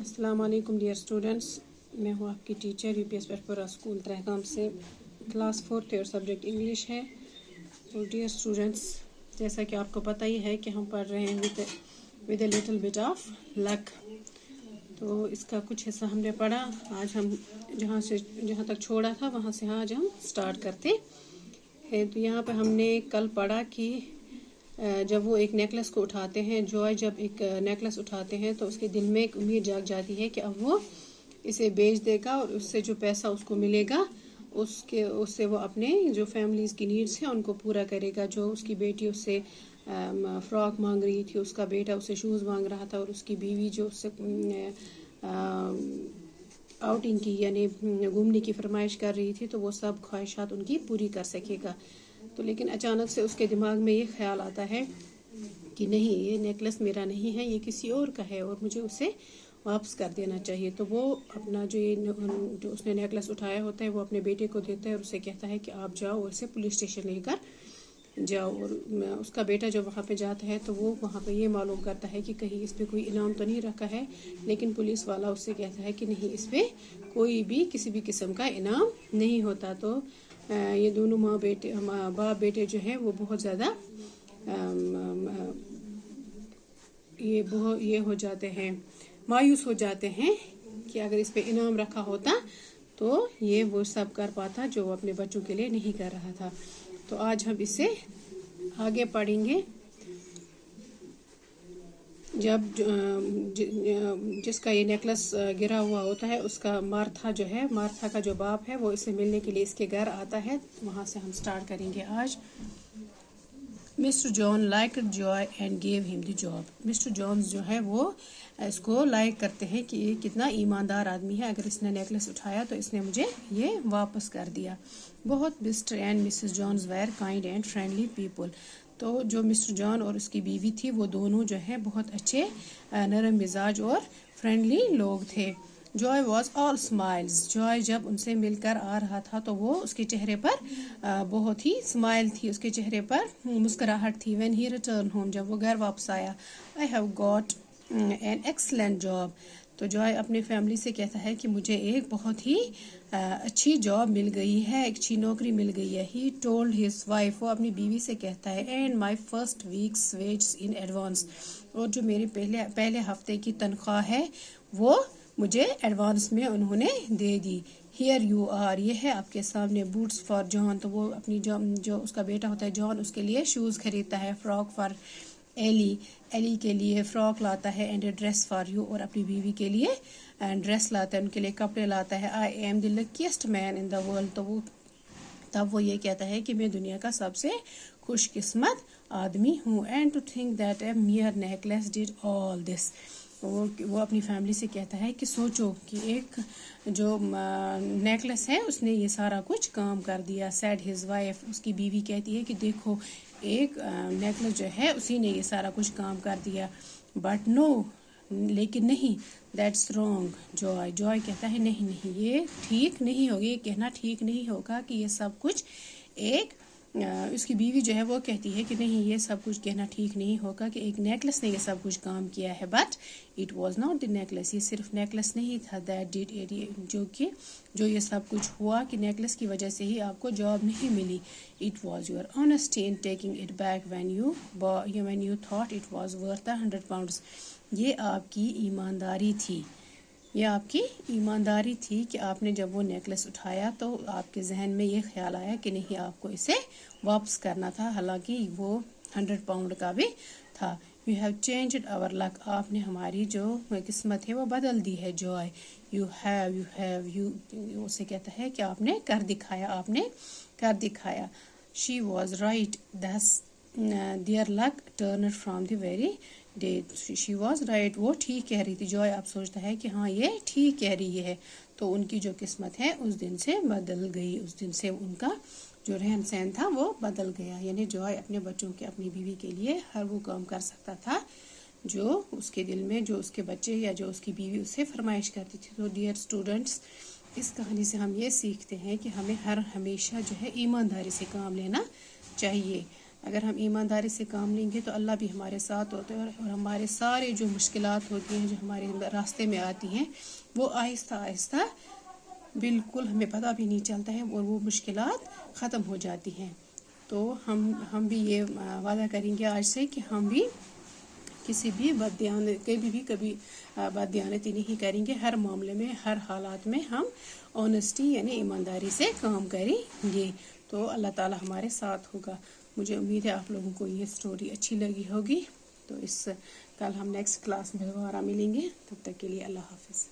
अस्सलाम वालेकुम dear students, मैं हूँ आपकी टीचर यूपीएस पेटपुरा स्कूल तहगाम से। क्लास 4 और सब्जेक्ट इंग्लिश है। तो डियर स्टूडेंट्स, जैसा कि आपको पता ही है कि हम पढ़ रहे हैं with a little bit of luck. तो इसका कुछ हिस्सा हमने पढ़ा। आज हम जहाँ तक छोड़ा था वहाँ से आज हम स्टार्ट करते हैं। तो यहाँ पे हमने कल पढ़ा कि जब वो एक नेकलेस को उठाते हैं, जॉय जब एक नेकलेस उठाते हैं तो उसके दिल में एक उम्मीद जाग जाती है कि अब वो इसे बेच देगा और उससे जो पैसा उसको मिलेगा उससे वो अपने जो फैमिलीज़ की नीड्स हैं उनको पूरा करेगा। जो उसकी बेटी उससे फ्रॉक मांग रही थी, उसका बेटा उससे शूज़ मांग रहा था और उसकी बीवी जो उससे आउटिंग की यानी घूमने की फरमाइश कर रही थी, तो वो सब ख्वाहिशात उनकी पूरी कर सकेगा। तो लेकिन अचानक से उसके दिमाग में ये ख्याल आता है कि नहीं, ये नेकलेस मेरा नहीं है, ये किसी और का है और मुझे उसे वापस कर देना चाहिए। तो वो अपना जो उसने नेकलेस उठाया होता है वो अपने बेटे को देता है और उसे कहता है कि आप जाओ और इसे पुलिस स्टेशन लेकर जाओ। और उसका बेटा जब वहाँ पे जाता है तो वो वहाँ पे ये मालूम करता है कि कहीं इस पे कोई इनाम तो नहीं रखा है, लेकिन पुलिस वाला उससे कहता है कि नहीं, इस पे कोई भी किसी भी किस्म का इनाम नहीं होता। तो ये दोनों बाप बेटे जो हैं वो बहुत ज़्यादा ये हो जाते हैं, मायूस हो जाते हैं कि अगर इस पे इनाम रखा होता तो ये वो सब कर पाता जो वो अपने बच्चों के लिए नहीं कर रहा था। तो आज हम इसे आगे पढ़ेंगे। जब जिसका ये नेकलेस गिरा हुआ होता है, उसका मार्था का जो बाप है वो इससे मिलने के लिए इसके घर आता है। वहाँ से हम स्टार्ट करेंगे आज। Mr John liked Joy and gave him the job. Mr Johns जो है वो इसको लाइक करते हैं कि ये कितना ईमानदार आदमी है, अगर इसने नेकलेस उठाया तो इसने मुझे ये वापस कर दिया। बहुत Mr and Mrs Johns were kind and friendly people. तो जो मिस्टर जॉन और उसकी बीवी थी वो दोनों जो है बहुत अच्छे नरम मिजाज और फ्रेंडली लोग थे। Joy was all smiles. Joy जब उनसे मिलकर आ रहा था तो वो उसके चेहरे पर बहुत ही स्माइल थी, उसके चेहरे पर मुस्कुराहट थी। व्हेन ही रिटर्न होम, जब वो घर वापस आया, I have got an excellent job. तो जॉय अपने फैमिली से कहता है कि मुझे एक बहुत ही अच्छी जॉब मिल गई है, एक अच्छी नौकरी मिल गई है। ही टोल्ड हिज वाइफ, वो अपनी बीवी से कहता है, and my first weeks ways in advance, और जो मेरे पहले हफ्ते की तनख्वाह है वो मुझे एडवांस में उन्होंने दे दी। हियर यू आर, ये है आपके सामने। बूट्स फॉर जॉन, तो वो अपनी जो उसका बेटा होता है जॉन, उसके लिए शूज़ खरीदता है। फ्रॉक फॉर एली के लिए फ्रॉक लाता है। एंड ड्रेस फॉर यू, और अपनी बीवी के लिए ड्रेस लाता है, उनके लिए कपड़े लाता है। I am the luckiest man in the world, तो तब वो ये कहता है कि मैं दुनिया का सबसे खुशकिस्मत आदमी हूँ। And to think that a mere necklace did all this, वो अपनी फैमिली से कहता है कि सोचो कि एक जो नेकलेस है उसने ये सारा कुछ काम कर दिया। सैड हिज वाइफ, उसकी बीवी कहती है कि देखो, एक नेकलेस जो है उसी ने ये सारा कुछ काम कर दिया। बट नो, लेकिन नहीं, दैट्स रॉन्ग जॉय। जॉय कहता है नहीं, ये ठीक नहीं होगा, ये कहना ठीक नहीं होगा कि ये सब कुछ एक उसकी बीवी जो है वो कहती है कि नहीं, ये सब कुछ कहना ठीक नहीं होगा कि एक नेकलेस ने ये सब कुछ काम किया है। But it was not the necklace, ये सिर्फ नेकलेस नहीं था। दैट डिड इट, जो ये सब कुछ हुआ कि नेकलेस की वजह से ही आपको जॉब नहीं मिली। It was your honesty in taking it back when you thought it was worth 100 pounds. ये आपकी ईमानदारी थी, ये आपकी ईमानदारी थी कि आपने जब वो नेकलेस उठाया तो आपके जहन में ये ख्याल आया कि नहीं, आपको इसे वापस करना था, हालांकि वो 100 पाउंड का भी था। You have changed our luck, आपने हमारी जो किस्मत है वो बदल दी है। जॉय, यू उसे कहता है कि आपने कर दिखाया। She was right, their luck turned from the very day. She was right, वो ठीक कह रही थी। जॉय आप सोचता है कि हाँ, ये ठीक कह रही है। तो उनकी जो किस्मत है उस दिन से बदल गई, उस दिन से उनका जो रहन सहन था वो बदल गया। यानी जॉय अपने बच्चों के, अपनी बीवी के लिए हर वो काम कर सकता था जो उसके दिल में, जो उसके बच्चे या जो उसकी बीवी उससे फरमाइश करती थी। तो डियर स्टूडेंट्स, इस कहानी से हम ये सीखते हैं कि हमें हमेशा जो है ईमानदारी से काम लेना चाहिए। اگر ہم ایمانداری سے کام لیں گے تو اللہ بھی ہمارے ساتھ ہوتے ہیں، اور ہمارے سارے جو مشکلات ہوتی ہیں جو ہمارے راستے میں آتی ہیں وہ آہستہ آہستہ بالکل ہمیں پتہ بھی نہیں چلتا ہے اور وہ مشکلات ختم ہو جاتی ہیں۔ تو ہم بھی یہ وعدہ کریں گے آج سے کہ ہم بھی کسی بھی کبھی بددیانتی نہیں کریں گے، ہر معاملے میں ہر حالات میں ہم آنیسٹی یعنی ایمانداری سے کام کریں گے، تو اللہ تعالی ہمارے ساتھ ہوگا۔ مجھے امید ہے آپ لوگوں کو یہ سٹوری اچھی لگی ہوگی، تو کل ہم نیکسٹ کلاس میں دوبارہ ملیں گے، تب تک کے لیے اللہ حافظ۔